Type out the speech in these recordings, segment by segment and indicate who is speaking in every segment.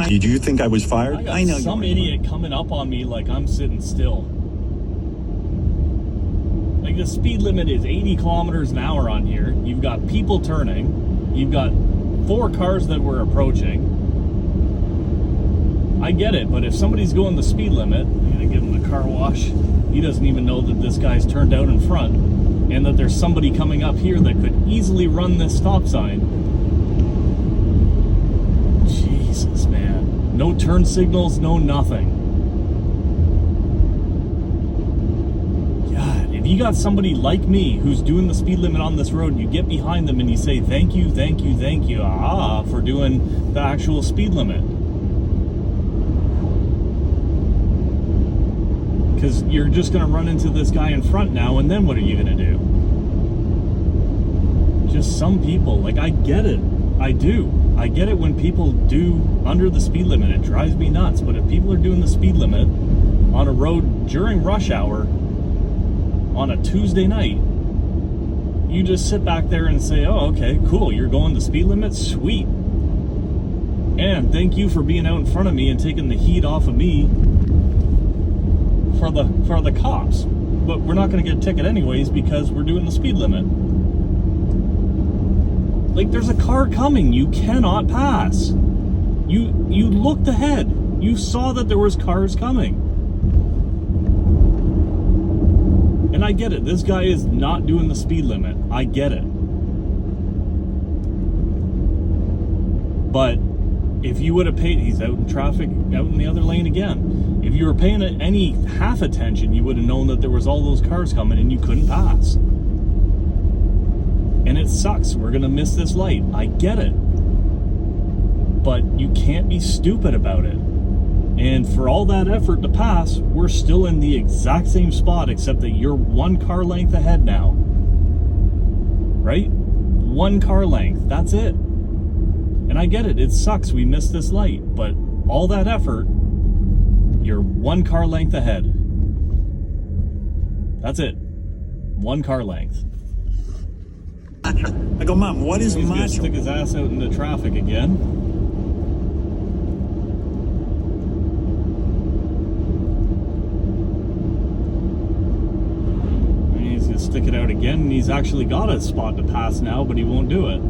Speaker 1: Did you think I was fired?
Speaker 2: I got some idiot coming up on me like I'm sitting still. Like the speed limit is 80 kilometers an hour on here. You've got people turning. You've got 4 cars that were approaching. I get it, but if somebody's going the speed limit, I'm gonna give him a car wash. He doesn't even know that this guy's turned out in front and that there's somebody coming up here that could easily run this stop sign. Jesus, man. No turn signals, no nothing. God, if you got somebody like me who's doing the speed limit on this road, you get behind them and you say, thank you, thank you, thank you, for doing the actual speed limit. Because you're just going to run into this guy in front now, and then what are you going to do? Just some people, like, I get it. I do. I get it when people do under the speed limit. It drives me nuts. But if people are doing the speed limit on a road during rush hour on a Tuesday night, you just sit back there and say, oh, okay, cool. You're going the speed limit? Sweet. And thank you for being out in front of me and taking the heat off of me for the cops, but we're not going to get a ticket anyways because we're doing the speed limit. Like, there's a car coming, you cannot pass. You looked ahead, you saw that there was cars coming, and I get it. This guy is not doing the speed limit. I get it, but if you would have paid, he's out in traffic, out in the other lane again. If you were paying any half attention, you would have known that there was all those cars coming and you couldn't pass. And it sucks. We're going to miss this light. I get it. But you can't be stupid about it. And for all that effort to pass, we're still in the exact same spot, except that you're 1 car length ahead now. Right? 1 car length. That's it. And I get it. It sucks. We missed this light. But all that effort, you're 1 car length ahead. That's it. 1 car length.
Speaker 1: I go, Mom, what is
Speaker 2: He's
Speaker 1: macho?
Speaker 2: gonna stick his ass out into traffic again. And he's gonna stick it out again, and he's actually got a spot to pass now, but he won't do it.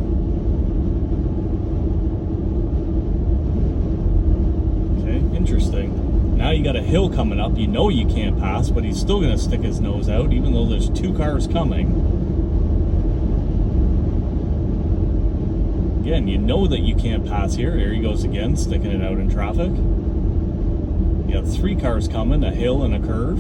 Speaker 2: Okay, interesting. Now you got a hill coming up. You know you can't pass, but he's still going to stick his nose out, even though there's 2 cars coming. Again, you know that you can't pass here. Here he goes again, sticking it out in traffic. You got 3 cars coming, a hill and a curve.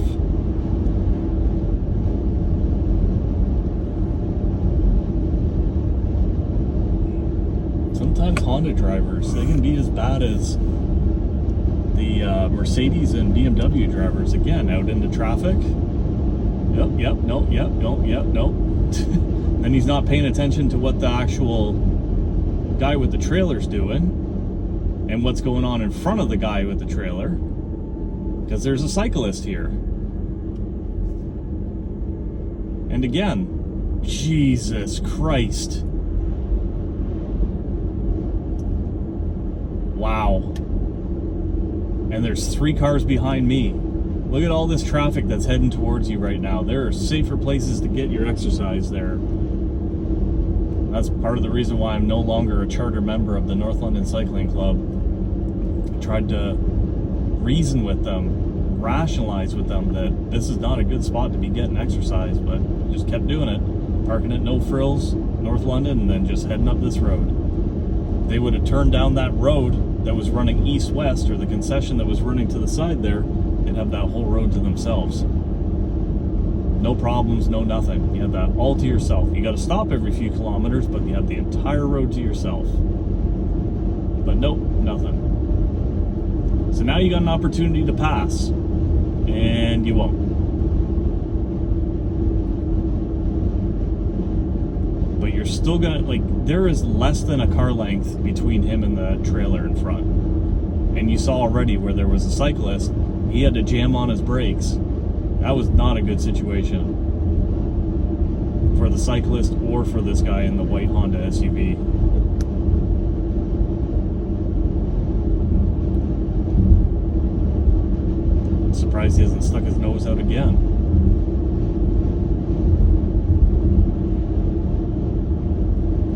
Speaker 2: Sometimes Honda drivers, they can be as bad as the Mercedes and BMW drivers, again, out into traffic. Yep, no. Then he's not paying attention to what the actual guy with the trailer's doing and what's going on in front of the guy with the trailer, because there's a cyclist here. And again, Jesus Christ. Wow. And there's 3 cars behind me. Look at all this traffic that's heading towards you right now. There are safer places to get your exercise there. That's part of the reason why I'm no longer a charter member of the North London Cycling Club. I tried to reason with them, rationalize with them that this is not a good spot to be getting exercise, but just kept doing it. Parking at No Frills, North London, and then just heading up this road. If they would have turned down that road that was running east-west, or the concession that was running to the side there, they'd have that whole road to themselves. No problems, no nothing. You have that all to yourself. You got to stop every few kilometers, but you have the entire road to yourself. But nope, nothing. So now you got an opportunity to pass, and you won't. But you're still gonna, like, there is less than a car length between him and the trailer in front. And you saw already where there was a cyclist, he had to jam on his brakes. That was not a good situation for the cyclist or for this guy in the white Honda SUV. surprised he hasn't stuck his nose out again.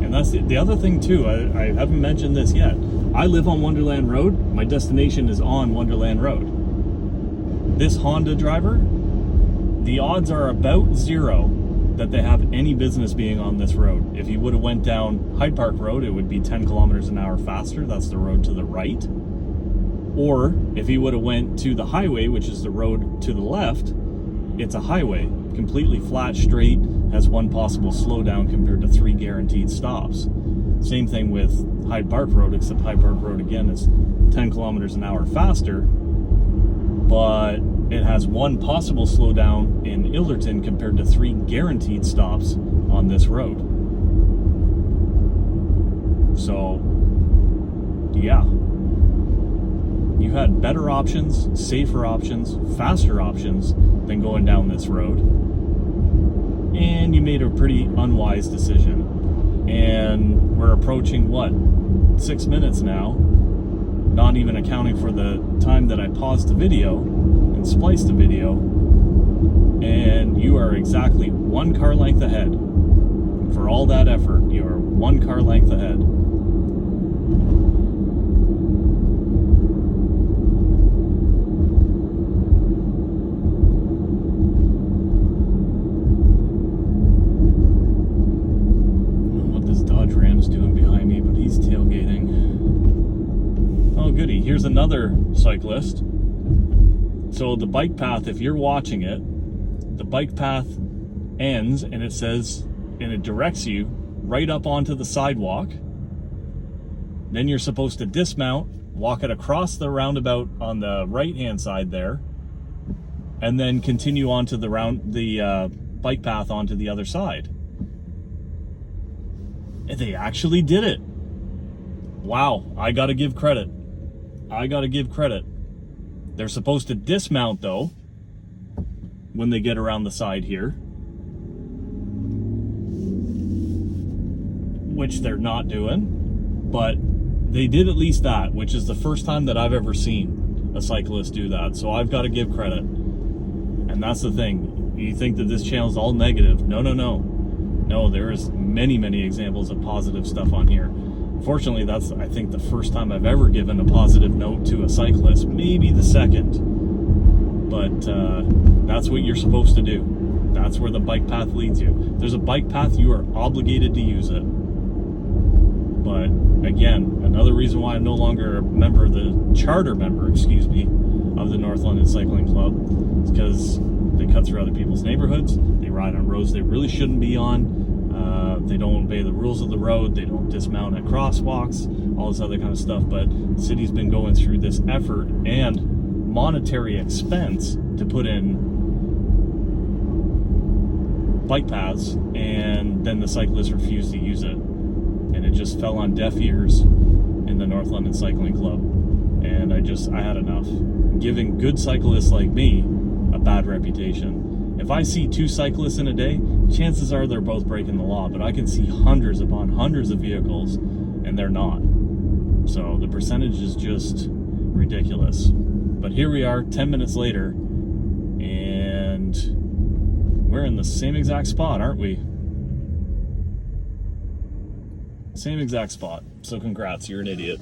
Speaker 2: And that's the other thing too, I haven't mentioned this yet. I live on Wonderland Road. My destination is on Wonderland Road. This Honda driver, the odds are about zero that they have any business being on this road. If you would have went down Hyde Park Road, it would be 10 kilometers an hour faster. That's the road to the right. Or if he would have went to the highway, which is the road to the left, it's a highway, completely flat, straight, has one possible slowdown compared to 3 guaranteed stops. Same thing with Hyde Park Road, except Hyde Park Road again is 10 kilometers an hour faster, but it has one possible slowdown in Ilderton compared to 3 guaranteed stops on this road. So, yeah. You had better options, safer options, faster options than going down this road. And you made a pretty unwise decision. And we're approaching, what, 6 minutes now, not even accounting for the time that I paused the video and spliced the video, and you are exactly 1 car length ahead. For all that effort, you are 1 car length ahead. Doing behind me, but he's tailgating. Oh goody, here's another cyclist. So the bike path, if you're watching it, the bike path ends and it says, and it directs you right up onto the sidewalk. Then you're supposed to dismount, walk it across the roundabout on the right hand side there, and then continue onto the bike path onto the other side. They actually did it. Wow, I gotta give credit. They're supposed to dismount though when they get around the side here, which they're not doing, but they did at least that, which is the first time that I've ever seen a cyclist do that. So I've got to give credit. And that's the thing. You think that this channel is all negative. No, there is many examples of positive stuff on here. Fortunately, that's, I think, the first time I've ever given a positive note to a cyclist, maybe the second. But that's what you're supposed to do. That's where the bike path leads you. If there's a bike path, you are obligated to use it. But again, another reason why I'm no longer a member of the charter member, excuse me, of the North London Cycling Club is because they cut through other people's neighborhoods. They ride on roads they really shouldn't be on. They don't obey the rules of the road. They don't dismount at crosswalks, all this other kind of stuff. But the city's been going through this effort and monetary expense to put in bike paths, and then the cyclists refused to use it. And it just fell on deaf ears in the North London Cycling Club. And I had enough. Giving good cyclists like me a bad reputation. If I see 2 cyclists in a day, chances are they're both breaking the law, but I can see hundreds upon hundreds of vehicles and they're not. So the percentage is just ridiculous. But here we are 10 minutes later and we're in the same exact spot, aren't we? Same exact spot. So congrats, you're an idiot.